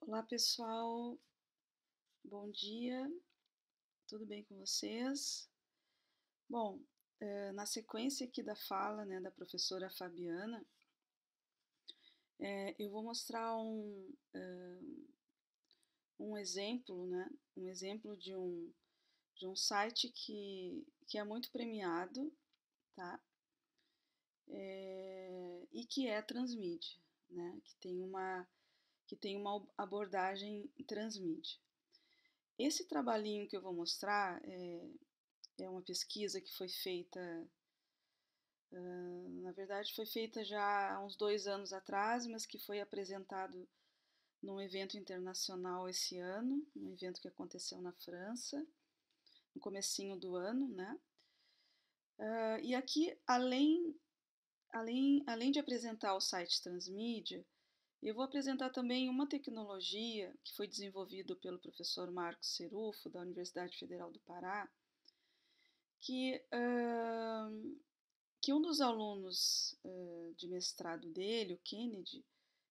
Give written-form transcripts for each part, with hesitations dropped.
Olá pessoal, bom dia, tudo bem com vocês? Bom, na sequência aqui da fala, né, da professora Fabiana, eu vou mostrar um exemplo, né, um exemplo de um site que é muito premiado, tá? E que é transmídia, né, que tem uma abordagem transmídia. Esse trabalhinho que eu vou mostrar é uma pesquisa que foi feita, na verdade foi feita já há uns 2 anos atrás, mas que foi apresentado num evento internacional esse ano, um evento que aconteceu na França, no comecinho do ano, né? E aqui, além de apresentar o site Transmídia, eu vou apresentar também uma tecnologia que foi desenvolvida pelo professor Marcos Cerufo, da Universidade Federal do Pará, que que um dos alunos de mestrado dele, o Kennedy,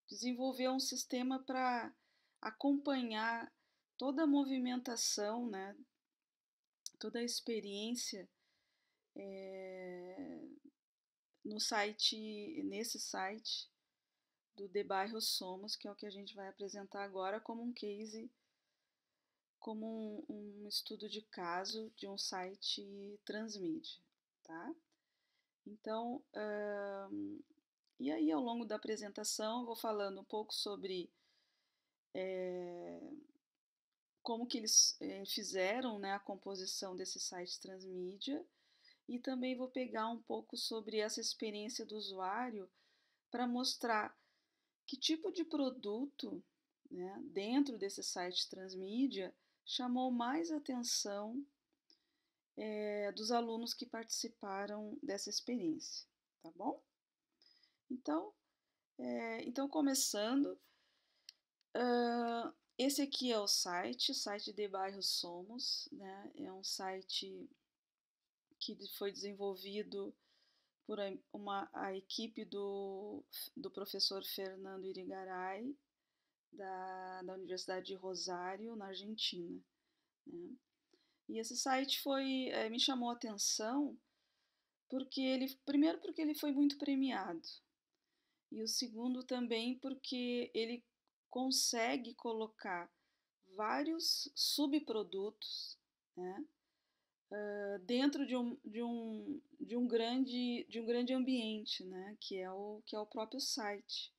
desenvolveu um sistema para acompanhar toda a movimentação, né, toda a experiência no site, nesse site do De Bairros Somos, que é o que a gente vai apresentar agora como um case, como um estudo de caso de um site transmídia, tá? Então, e aí ao longo da apresentação eu vou falando um pouco sobre como que eles fizeram, né, a composição desse site transmídia, e também vou pegar um pouco sobre essa experiência do usuário para mostrar que tipo de produto, né, dentro desse site transmídia chamou mais atenção dos alunos que participaram dessa experiência, tá bom? Então começando, esse aqui é o site de Bairros Somos, né? É um site que foi desenvolvido por a equipe do professor Fernando Irigaray, da Universidade de Rosário, na Argentina, né? E esse site me chamou a atenção primeiro porque ele foi muito premiado, e o segundo também porque ele consegue colocar vários subprodutos, né, dentro de um grande ambiente, né, que é o próprio site.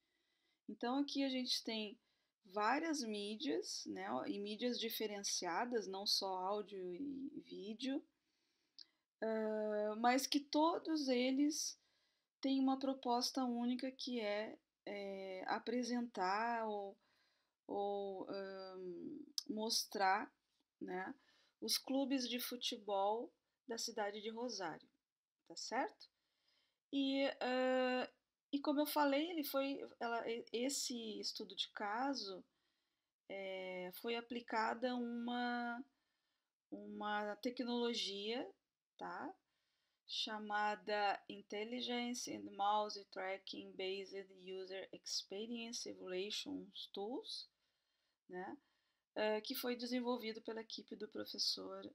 Então aqui a gente tem várias mídias, né, e mídias diferenciadas, não só áudio e vídeo, mas que todos eles têm uma proposta única que é apresentar ou mostrar, né, os clubes de futebol da cidade de Rosário, tá certo? E, e como eu falei, esse estudo de caso foi aplicada uma tecnologia, tá? Chamada Intelligence and Mouse Tracking Based User Experience Evaluation Tools, né? Que foi desenvolvido pela equipe do professor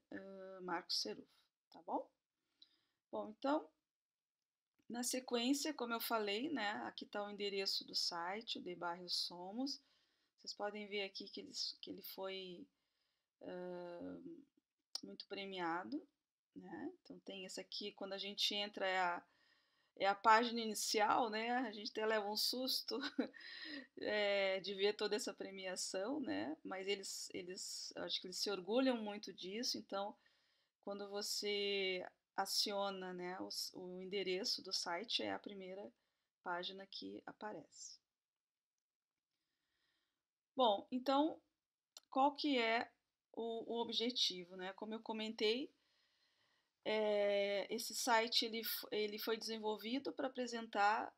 Marcos Cerufo, tá bom? Bom, então, na sequência, como eu falei, né, aqui está o endereço do site, o De Bairros Somos. Vocês podem ver aqui que ele foi muito premiado, né? Então tem esse aqui, quando a gente entra, é a página inicial, né? A gente até leva um susto de ver toda essa premiação, né? Mas acho que eles se orgulham muito disso. Então, quando você aciona, né, o endereço do site, é a primeira página que aparece. Bom, então, qual que é o objetivo, né? Como eu comentei, esse site ele foi desenvolvido para apresentar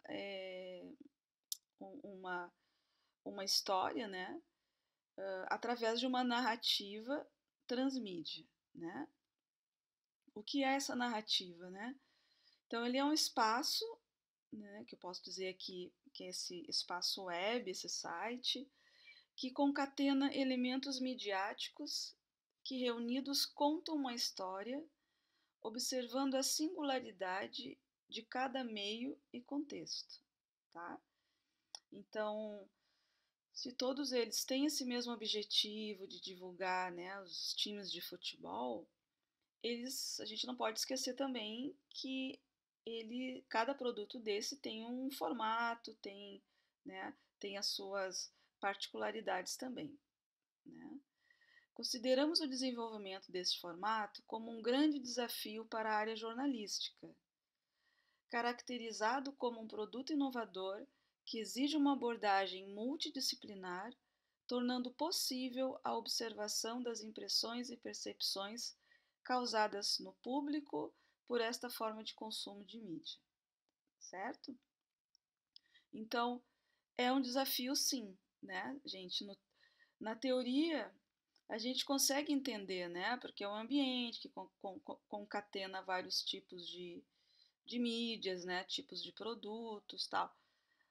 uma, uma história, né, através de uma narrativa transmídia, né? O que é essa narrativa, né? Então ele é um espaço, né, que eu posso dizer aqui que é esse espaço web, esse site, que concatena elementos midiáticos que reunidos contam uma história, observando a singularidade de cada meio e contexto, tá? Então, se todos eles têm esse mesmo objetivo de divulgar, né, os times de futebol, a gente não pode esquecer também que cada produto desse tem um formato, né, tem as suas particularidades também, né? Consideramos o desenvolvimento desse formato como um grande desafio para a área jornalística, caracterizado como um produto inovador que exige uma abordagem multidisciplinar, tornando possível a observação das impressões e percepções causadas no público por esta forma de consumo de mídia, certo? Então, é um desafio sim, né, gente? Na teoria, a gente consegue entender, né? Porque é um ambiente que concatena vários tipos de mídias, né? Tipos de produtos, tal.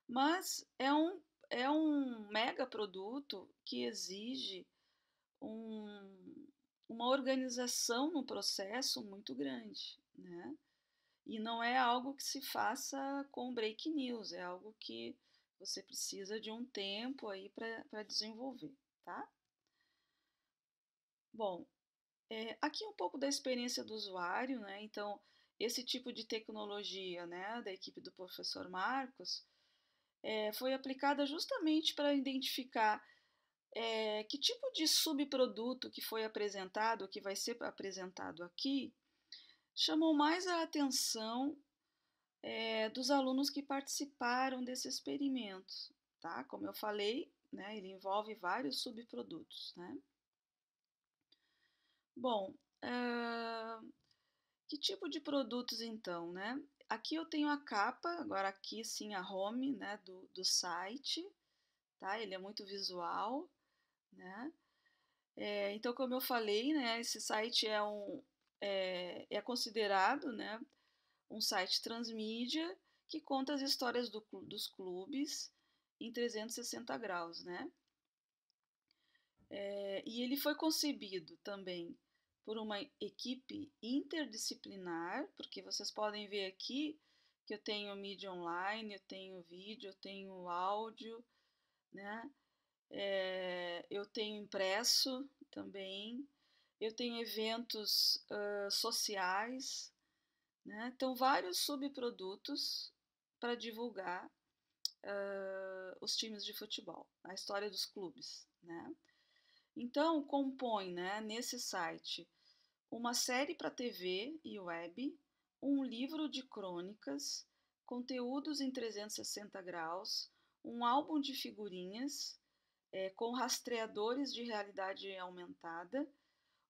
Mas é um mega produto que exige um, uma organização no processo muito grande, né? E não é algo que se faça com break news, é algo que você precisa de um tempo aí para desenvolver, tá? Bom, aqui um pouco da experiência do usuário, né? Então, esse tipo de tecnologia, né, da equipe do professor Marcos, foi aplicada justamente para identificar que tipo de subproduto que foi apresentado, que vai ser apresentado aqui, chamou mais a atenção dos alunos que participaram desse experimento, tá? Como eu falei, né, ele envolve vários subprodutos, né? Bom, que tipo de produtos então, né? Aqui eu tenho a capa, agora aqui sim a home, né, do site, tá? Ele é muito visual, né? Então, como eu falei, né, esse site é considerado, né, um site transmídia que conta as histórias dos clubes em 360 graus, né? E ele foi concebido também por uma equipe interdisciplinar, porque vocês podem ver aqui que eu tenho mídia online, eu tenho vídeo, eu tenho áudio, né? Eu tenho impresso também, eu tenho eventos sociais, né? Então, vários subprodutos para divulgar os times de futebol, a história dos clubes, né? Então, compõe, né, nesse site uma série para TV e web, um livro de crônicas, conteúdos em 360 graus, um álbum de figurinhas com rastreadores de realidade aumentada,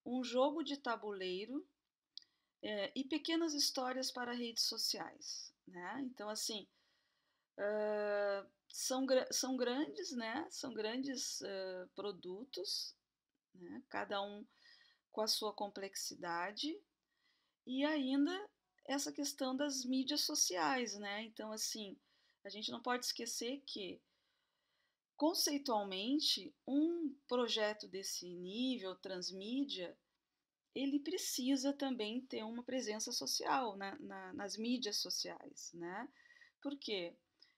um jogo de tabuleiro e pequenas histórias para redes sociais, né? Então, assim, são grandes, né? São grandes produtos, né? Cada um com a sua complexidade e ainda essa questão das mídias sociais, né? Então, assim, a gente não pode esquecer que conceitualmente um projeto desse nível transmídia ele precisa também ter uma presença social nas mídias sociais, né? Por quê?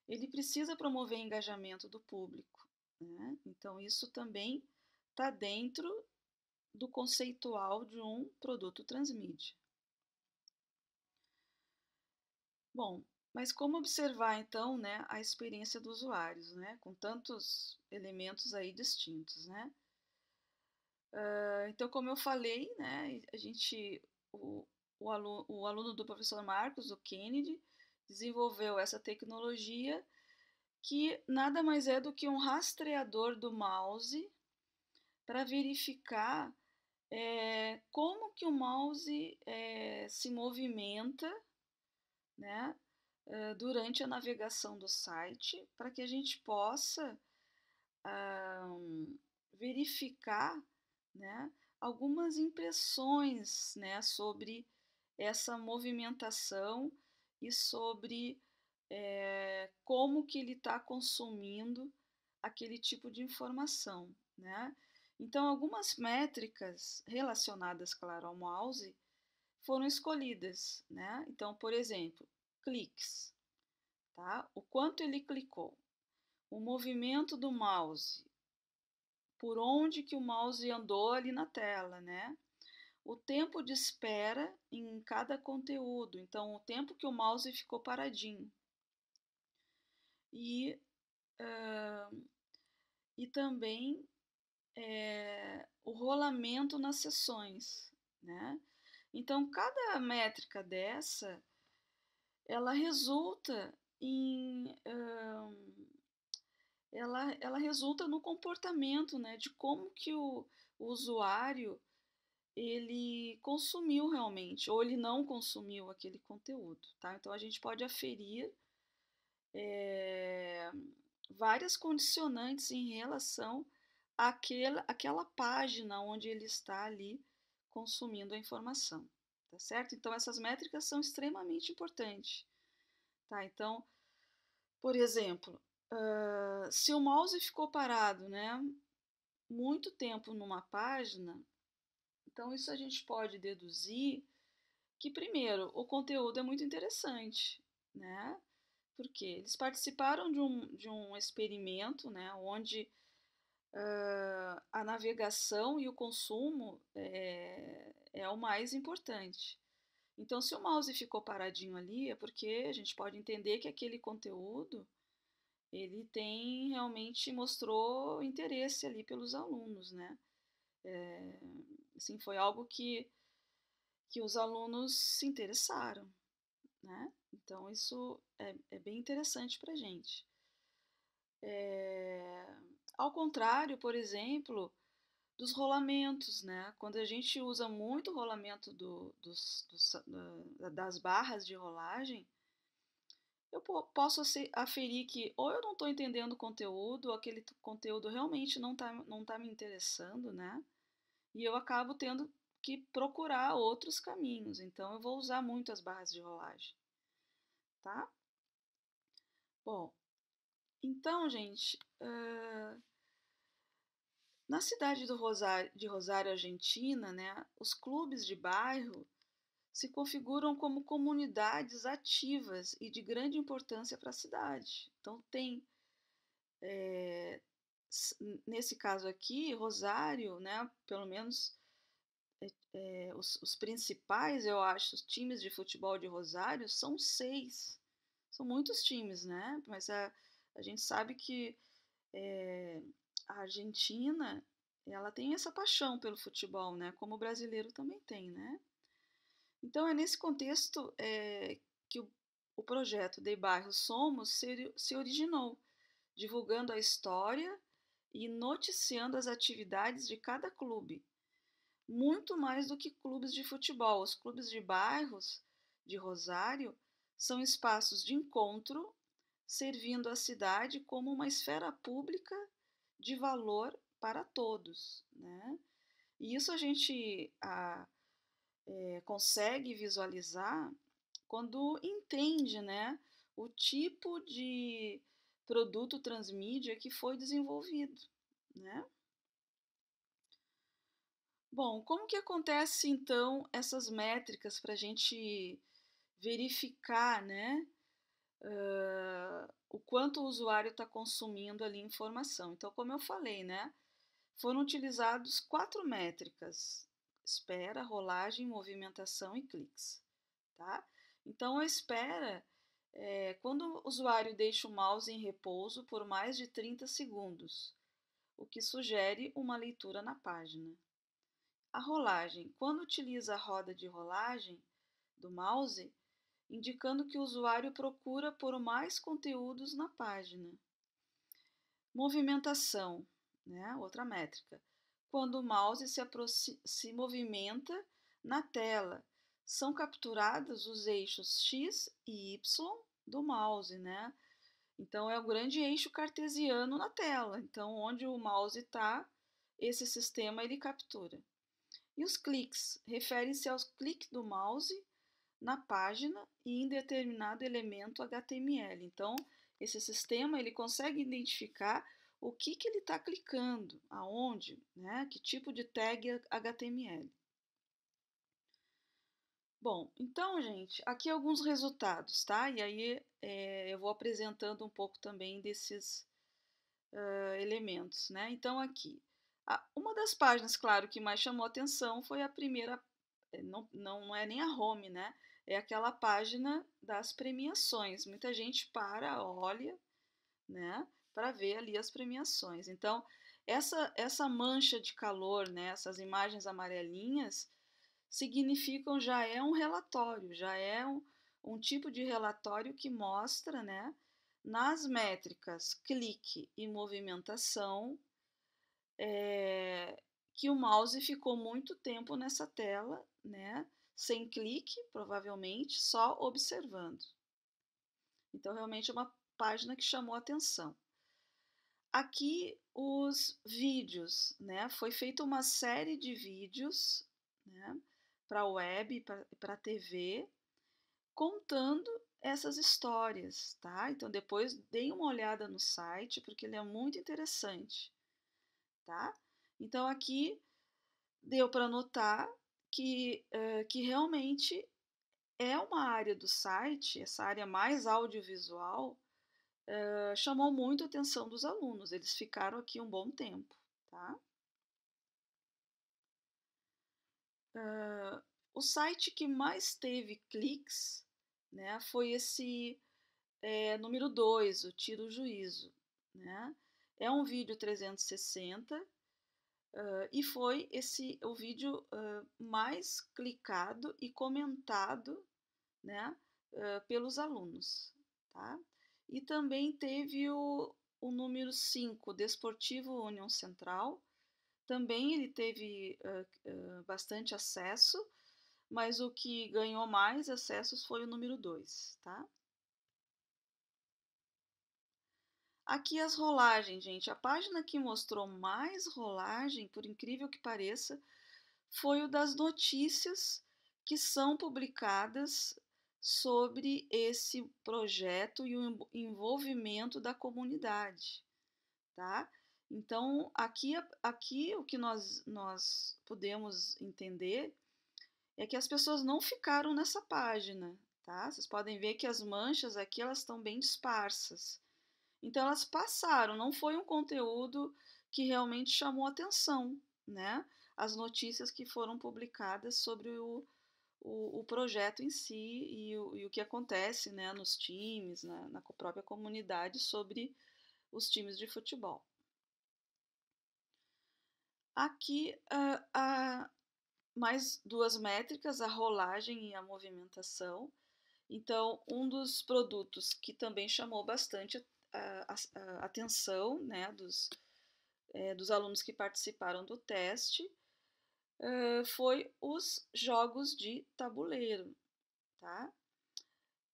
Ele precisa promover engajamento do público, né? Então, isso também está dentro do conceitual de um produto transmídia. Bom, mas como observar então, né, a experiência dos usuários, né, com tantos elementos aí distintos, né? Então, como eu falei, né, o aluno do professor Marcos, o Kennedy, desenvolveu essa tecnologia que nada mais é do que um rastreador do mouse para verificar como que o mouse se movimenta, né, durante a navegação do site, para que a gente possa verificar, né, algumas impressões, né, sobre essa movimentação e sobre como que ele está consumindo aquele tipo de informação, né? Então, algumas métricas relacionadas, claro, ao mouse foram escolhidas, né? Então, por exemplo, cliques, tá? O quanto ele clicou, o movimento do mouse, por onde que o mouse andou ali na tela, né? O tempo de espera em cada conteúdo, então o tempo que o mouse ficou paradinho. E, uh, e também o rolamento nas sessões, né? Então, cada métrica dessa, ela resulta ela resulta no comportamento, né? De como que o usuário ele consumiu realmente, ou ele não consumiu aquele conteúdo, tá? Então, a gente pode aferir é, várias condicionantes em relação àquela página onde ele está ali consumindo a informação, tá certo? Então, essas métricas são extremamente importantes, tá? Então, por exemplo, se o mouse ficou parado, né, muito tempo numa página, então isso a gente pode deduzir que, primeiro, o conteúdo é muito interessante, né? Porque eles participaram de um experimento, né, onde a navegação e o consumo é o mais importante. Então, se o mouse ficou paradinho ali, é porque a gente pode entender que aquele conteúdo ele tem realmente mostrou interesse ali pelos alunos, né? Assim, foi algo que os alunos se interessaram, né? Então, isso é bem interessante para a gente. Ao contrário, por exemplo, dos rolamentos, né? Quando a gente usa muito o rolamento das barras de rolagem, eu posso aferir que ou eu não estou entendendo o conteúdo, ou aquele conteúdo realmente não tá me interessando, né? E eu acabo tendo que procurar outros caminhos. Então, eu vou usar muito as barras de rolagem, tá? Bom, então, gente, na cidade de Rosário, Argentina, né, os clubes de bairro se configuram como comunidades ativas e de grande importância para a cidade. Então, é, nesse caso aqui, Rosário, né, pelo menos os principais, eu acho, os times de futebol de Rosário são 6. São muitos times, né? Mas a gente sabe que é, a Argentina, ela tem essa paixão pelo futebol, né? Como o brasileiro também tem, né? Então é nesse contexto que o projeto De Bairros Somos se originou, divulgando a história e noticiando as atividades de cada clube, muito mais do que clubes de futebol. Os clubes de bairros de Rosário são espaços de encontro, servindo a cidade como uma esfera pública de valor para todos, né? E isso a gente consegue visualizar quando entende, né, o tipo de produto transmídia que foi desenvolvido, né? Bom, como que acontece então essas métricas para a gente verificar, né, o quanto o usuário está consumindo ali informação? Então, como eu falei, né, foram utilizados 4 métricas: espera, rolagem, movimentação e cliques, tá? Então, a espera é quando o usuário deixa o mouse em repouso por mais de 30 segundos, o que sugere uma leitura na página. A rolagem, quando utiliza a roda de rolagem do mouse, indicando que o usuário procura por mais conteúdos na página. Movimentação, né? Outra métrica. Quando o mouse se movimenta na tela, são capturados os eixos X e Y do mouse, né? Então é o grande eixo cartesiano na tela. Então, onde o mouse está, esse sistema ele captura. E os cliques referem-se aos cliques do mouse na página e em determinado elemento HTML. Então, esse sistema ele consegue identificar o que ele está clicando, aonde, né? Que tipo de tag HTML. Bom, então, gente, aqui alguns resultados, tá? E aí eu vou apresentando um pouco também desses elementos, né? Então, aqui, uma das páginas, claro, que mais chamou atenção foi a primeira, não é nem a home, né? É aquela página das premiações. Muita gente olha, né? Para ver ali as premiações. Então, essa mancha de calor, né? Essas imagens amarelinhas, significam, já é um relatório, já é um tipo de relatório que mostra, né, nas métricas clique e movimentação, que o mouse ficou muito tempo nessa tela, né, sem clique, provavelmente, só observando. Então, realmente é uma página que chamou atenção. Aqui os vídeos, né? Foi feita uma série de vídeos, né, para a web e para a TV, contando essas histórias, tá? Então depois deem uma olhada no site, porque ele é muito interessante, tá? Então aqui deu para notar que realmente é uma área do site, essa área mais audiovisual, chamou muito a atenção dos alunos. Eles ficaram aqui um bom tempo, tá? O site que mais teve cliques, né, foi esse número 2, o Tira o Juízo, né? É um vídeo 360 e foi o vídeo mais clicado e comentado, né, pelos alunos, tá? E também teve o número 5, Desportivo União Central. Também ele teve bastante acesso, mas o que ganhou mais acessos foi o número 2, tá? Aqui as rolagens, gente. A página que mostrou mais rolagem, por incrível que pareça, foi o das notícias que são publicadas sobre esse projeto e o envolvimento da comunidade, tá? Então, aqui o que nós podemos entender é que as pessoas não ficaram nessa página, tá? Vocês podem ver que as manchas aqui elas estão bem dispersas. Então elas passaram, não foi um conteúdo que realmente chamou atenção, né? As notícias que foram publicadas sobre o projeto em si e o que acontece, né, nos times, na própria comunidade sobre os times de futebol. Aqui mais duas métricas, a rolagem e a movimentação. Então, um dos produtos que também chamou bastante a atenção, né, dos alunos que participaram do teste foi os jogos de tabuleiro, tá?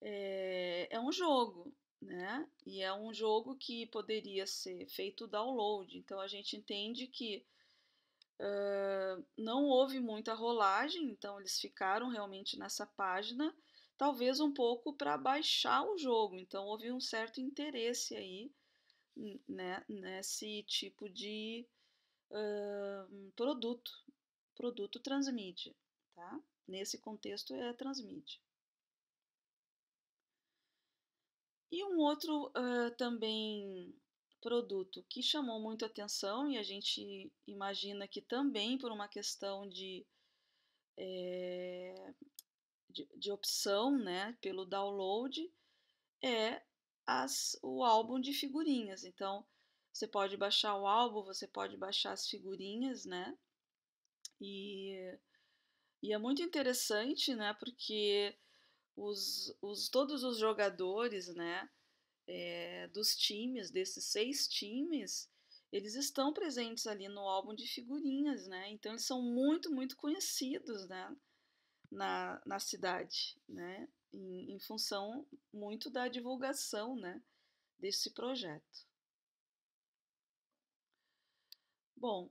É um jogo, né? E é um jogo que poderia ser feito download. Então a gente entende que não houve muita rolagem, então eles ficaram realmente nessa página, talvez um pouco para baixar o jogo. Então houve um certo interesse aí, né, nesse tipo de produto transmídia, tá? Nesse contexto é transmídia. E um outro também produto que chamou muito atenção e a gente imagina que também por uma questão de opção, né, pelo download, é o álbum de figurinhas. Então, você pode baixar o álbum, você pode baixar as figurinhas, né? E é muito interessante, né? Porque todos os jogadores, né? Dos times, desses 6 times, eles estão presentes ali no álbum de figurinhas, né? Então eles são muito, muito conhecidos, né? Na cidade, né? Em função muito da divulgação, né? Desse projeto. Bom,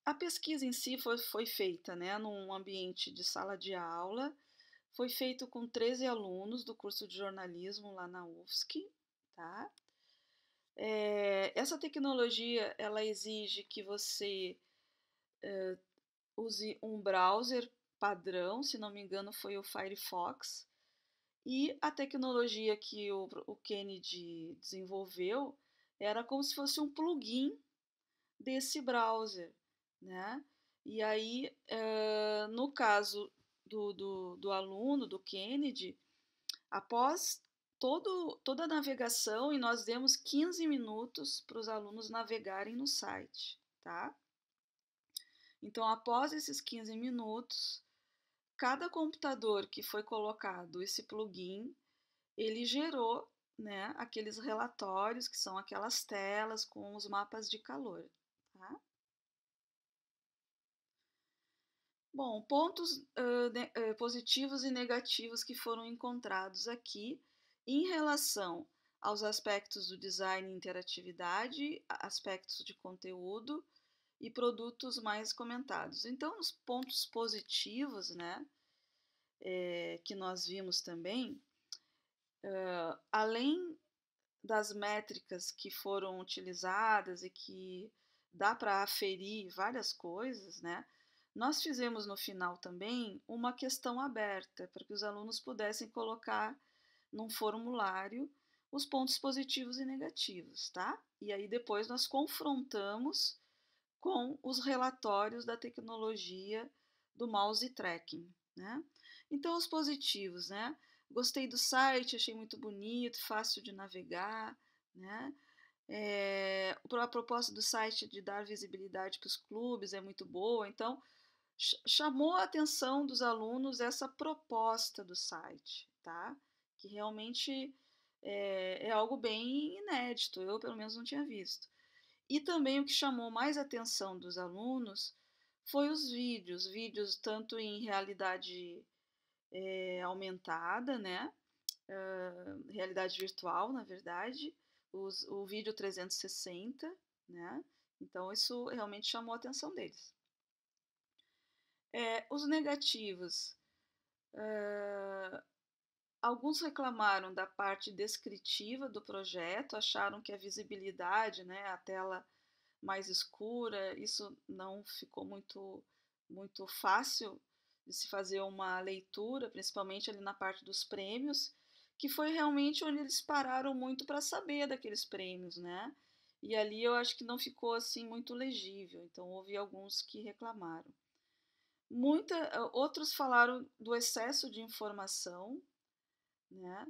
a pesquisa em si foi feita, né? Num ambiente de sala de aula. Foi feito com 13 alunos do curso de jornalismo lá na UFSC, tá? Essa tecnologia, ela exige que você use um browser padrão, se não me engano foi o Firefox, e a tecnologia que o Kennedy desenvolveu era como se fosse um plugin desse browser, né? E aí, no caso do aluno, do Kennedy, após toda a navegação, e nós demos 15 minutos para os alunos navegarem no site, tá? Então, após esses 15 minutos, cada computador que foi colocado esse plugin, ele gerou, né, aqueles relatórios, que são aquelas telas com os mapas de calor, tá? Bom, pontos positivos e negativos que foram encontrados aqui em relação aos aspectos do design e interatividade, aspectos de conteúdo e produtos mais comentados. Então, os pontos positivos, né, que nós vimos também, além das métricas que foram utilizadas e que dá para aferir várias coisas, né? Nós fizemos no final também uma questão aberta para que os alunos pudessem colocar num formulário os pontos positivos e negativos, tá? E aí depois nós confrontamos com os relatórios da tecnologia do mouse tracking, né? Então os positivos, né? Gostei do site, achei muito bonito, fácil de navegar, né? A proposta do site de dar visibilidade para os clubes é muito boa, então chamou a atenção dos alunos essa proposta do site, tá? Que realmente é algo bem inédito, eu pelo menos não tinha visto. E também o que chamou mais a atenção dos alunos foi os vídeos tanto em realidade aumentada, né? Realidade virtual, na verdade, o vídeo 360, né? Então isso realmente chamou a atenção deles. Os negativos. Alguns reclamaram da parte descritiva do projeto, acharam que a visibilidade, né, a tela mais escura, isso não ficou muito fácil de se fazer uma leitura, principalmente ali na parte dos prêmios, que foi realmente onde eles pararam muito para saber daqueles prêmios, né? E ali eu acho que não ficou assim muito legível, então houve alguns que reclamaram. Outros falaram do excesso de informação, né?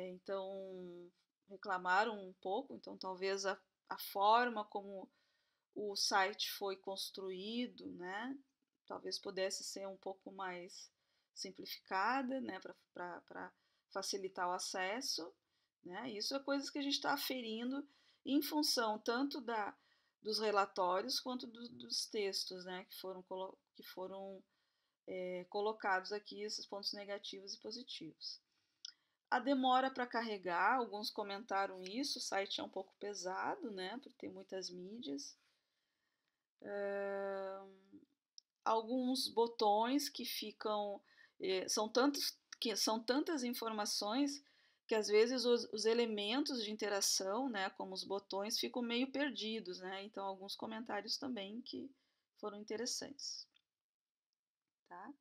Então reclamaram um pouco, então talvez a forma como o site foi construído, né? Talvez pudesse ser um pouco mais simplificada, né? Para facilitar o acesso, né? Isso é coisas que a gente está aferindo em função tanto dos relatórios quanto dos textos, né? Que foram colocados aqui, esses pontos negativos e positivos. A demora para carregar, alguns comentaram isso, o site é um pouco pesado, né, por ter muitas mídias. Alguns botões que ficam, são tantas informações que às vezes os elementos de interação, né, como os botões, ficam meio perdidos, né, então alguns comentários também que foram interessantes, tá?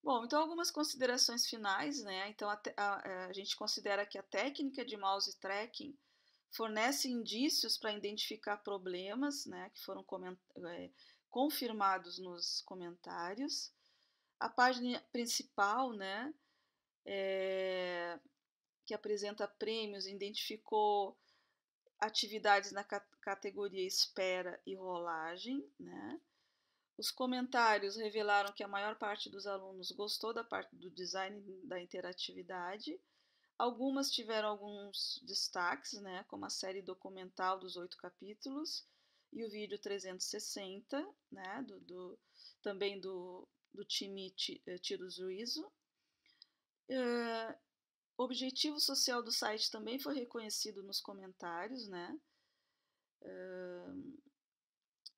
Bom, então algumas considerações finais, né? Então a gente considera que a técnica de mouse tracking fornece indícios para identificar problemas, né? Que foram confirmados nos comentários. A página principal, né? Que apresenta prêmios, identificou atividades na categoria espera e rolagem, né? Os comentários revelaram que a maior parte dos alunos gostou da parte do design da interatividade. Algumas tiveram alguns destaques, né, como a série documental dos 8 capítulos e o vídeo 360, né, também do time Tiro Juízo. O objetivo social do site também foi reconhecido nos comentários, né,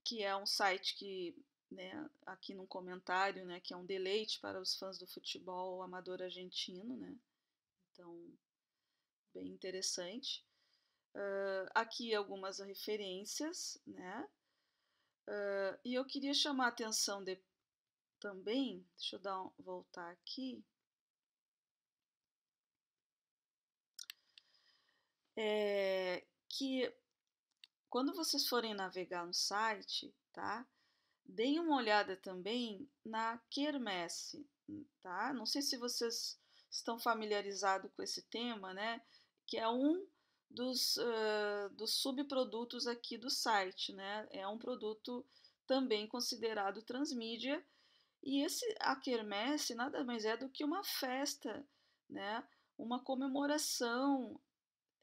que é um site que, né, aqui num comentário, né, que é um deleite para os fãs do futebol amador argentino, né, então bem interessante. Aqui algumas referências, né? E eu queria chamar a atenção também, deixa eu voltar aqui, que quando vocês forem navegar no site, tá? Deem uma olhada também na quermesse, tá? Não sei se vocês estão familiarizados com esse tema, né? Que é um dos subprodutos aqui do site, né? É um produto também considerado transmídia. E a quermesse nada mais é do que uma festa, né? Uma comemoração,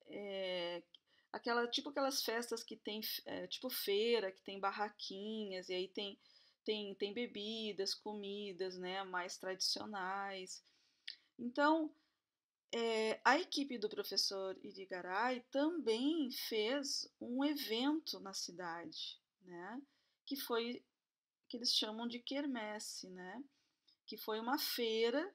é, tipo aquelas festas que tem, tipo feira, que tem barraquinhas, e aí tem bebidas, comidas, né, mais tradicionais. Então, a equipe do professor Irigaray também fez um evento na cidade, né, que foi que eles chamam de quermesse, né, que foi uma feira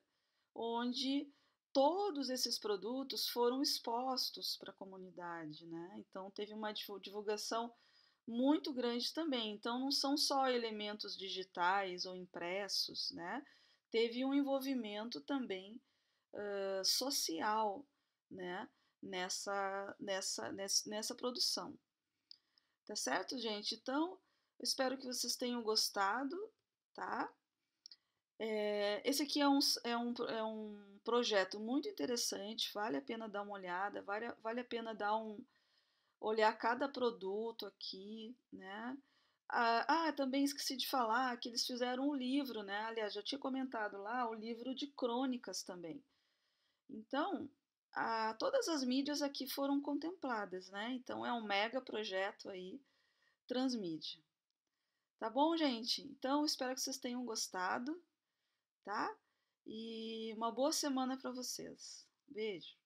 onde todos esses produtos foram expostos para a comunidade, né? Então teve uma divulgação muito grande também. Então não são só elementos digitais ou impressos, né? Teve um envolvimento também social, né? Nessa produção. Tá certo, gente? Então, eu espero que vocês tenham gostado, tá? Esse aqui é um projeto muito interessante, vale a pena dar uma olhada, vale a pena olhar cada produto aqui, né? Também esqueci de falar que eles fizeram um livro, né? Aliás, já tinha comentado lá, o livro de crônicas também. Então, todas as mídias aqui foram contempladas, né? Então, é um mega projeto aí, transmídia. Tá bom, gente? Então, espero que vocês tenham gostado, tá? E uma boa semana para vocês. Beijo.